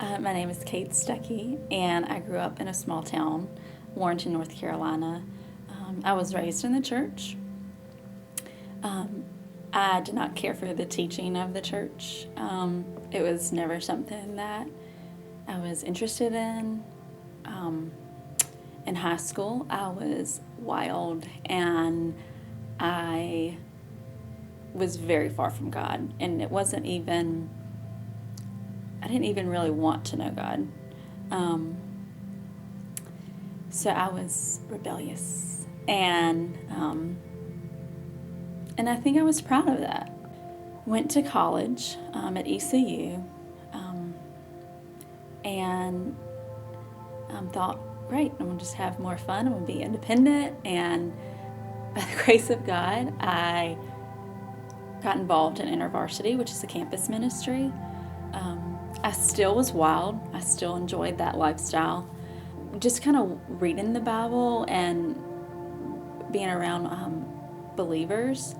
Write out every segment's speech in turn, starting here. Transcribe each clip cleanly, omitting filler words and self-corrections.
My name is Cate Stuckey, and I grew up in a small town, Warrenton, North Carolina. I was raised in the church. Um, I did not care for the teaching of the church. It was never something that I was interested in. Um, in high school, I was wild and I was very far from God. And I didn't even really want to know God. Um, so I was rebellious. And I think I was proud of that. Went to college at ECU and thought, great, I'm going to just have more fun. I'm going to be independent. And by the grace of God, I got involved in InterVarsity, which is a campus ministry. I still was wild. I still enjoyed that lifestyle. Just kind of reading the Bible and being around believers,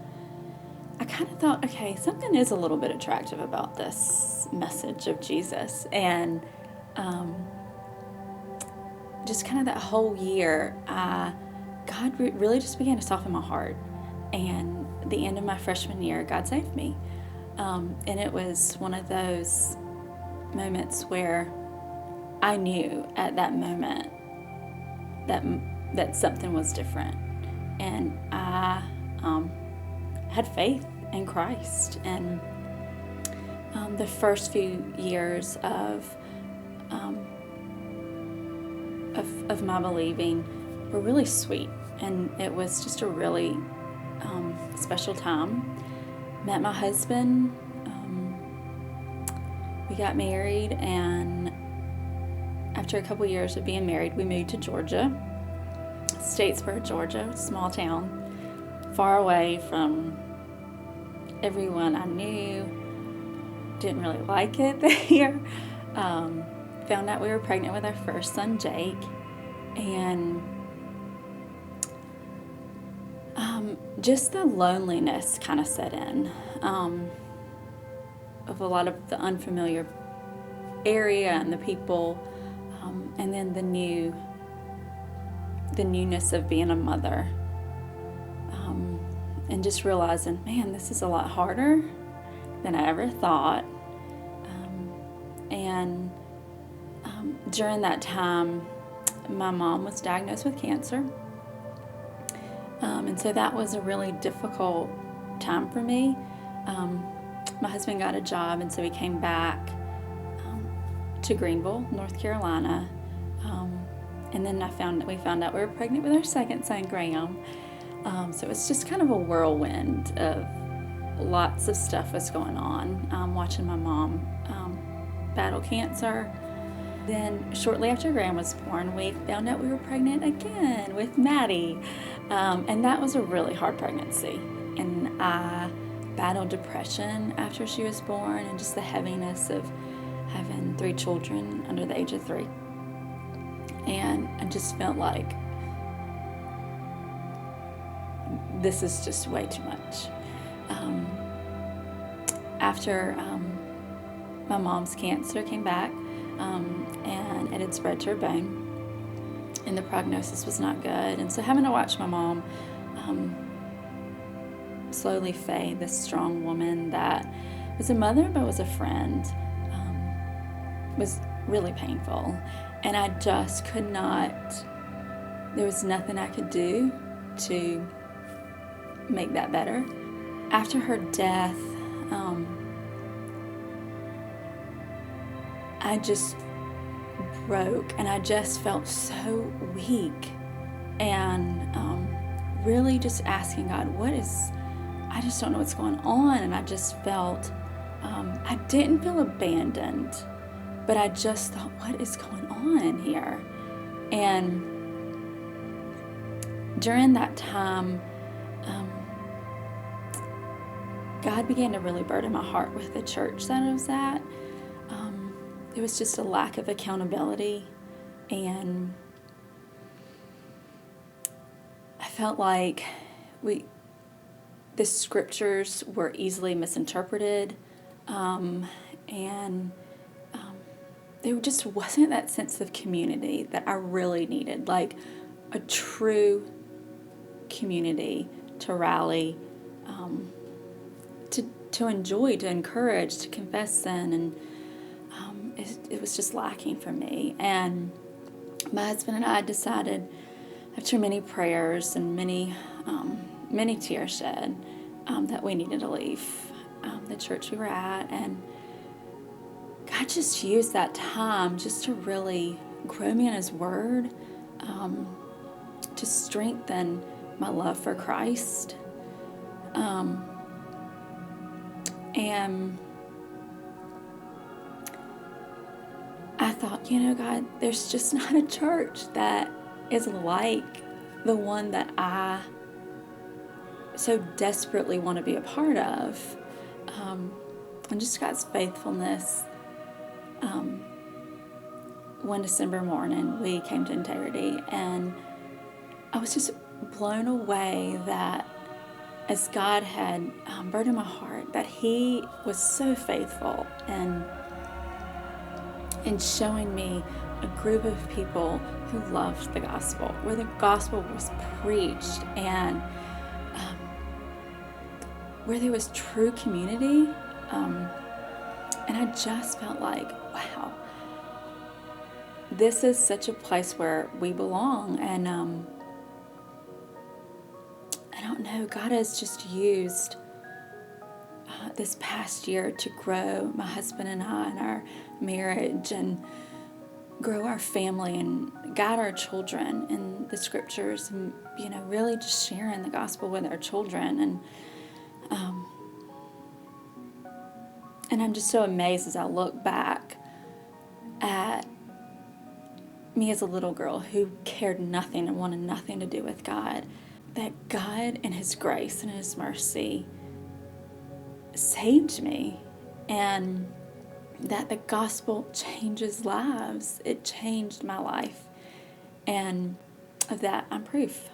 I kind of thought, okay, something is a little bit attractive about this message of Jesus. And just kind of that whole year, God really just began to soften my heart. And at the end of my freshman year, God saved me. And it was one of those moments where I knew at that moment that something was different. And I had faith in Christ. And the first few years of my believing were really sweet, and it was just a really special time. Met my husband. We got married, and after a couple years of being married, we moved to Georgia, Statesboro, Georgia, small town, far away from everyone I knew. Didn't really like it there. Found out we were pregnant with our first son, Jake, and just the loneliness kind of set in of a lot of the unfamiliar area and the people, and then the newness of being a mother, and just realizing, man, this is a lot harder than I ever thought. And during that time, my mom was diagnosed with cancer. And so that was a really difficult time for me. My husband got a job, and so we came back to Greenville, North Carolina. And then we found out we were pregnant with our second son, Graham. So it was just kind of a whirlwind of lots of stuff was going on. Watching my mom battle cancer. Then shortly after Graham was born, we found out we were pregnant again with Maddie. And that was a really hard pregnancy. And I battled depression after she was born, and just the heaviness of having 3 children under the age of 3. And I just felt like this is just way too much. After my mom's cancer came back, and it had spread to her bone, and the prognosis was not good. And so having to watch my mom slowly fade, this strong woman that was a mother but was a friend, was really painful. And I just could not, there was nothing I could do to make that better. After her death, I just broke, and I just felt so weak, and really just asking God, I just don't know what's going on. And I just felt, I didn't feel abandoned, but I just thought, what is going on here? And during that time, God began to really burden my heart with the church that I was at. There was just a lack of accountability, and I felt like the scriptures were easily misinterpreted, and there just wasn't that sense of community that I really needed, like a true community to rally, to enjoy, to encourage, to confess sin, and it was just lacking for me. And my husband and I decided, after many prayers and many tears shed, that we needed to leave the church we were at. And God just used that time just to really grow me in His Word, to strengthen my love for Christ. And I thought, God, there's just not a church that is like the one that I so desperately want to be a part of. And just God's faithfulness. One December morning, we came to Integrity, and I was just blown away that as God had burdened my heart, that He was so faithful in showing me a group of people who loved the gospel, where the gospel was preached, and where there was true community. And I just felt like, wow, this is such a place where we belong. And I don't know, God has just used this past year to grow my husband and I and our marriage, and grow our family, and guide our children in the scriptures, and really just sharing the gospel with our children. And I'm just so amazed as I look back at me as a little girl who cared nothing and wanted nothing to do with God, that God in His grace and His mercy saved me, and that the gospel changes lives. It changed my life, and of that I'm proof.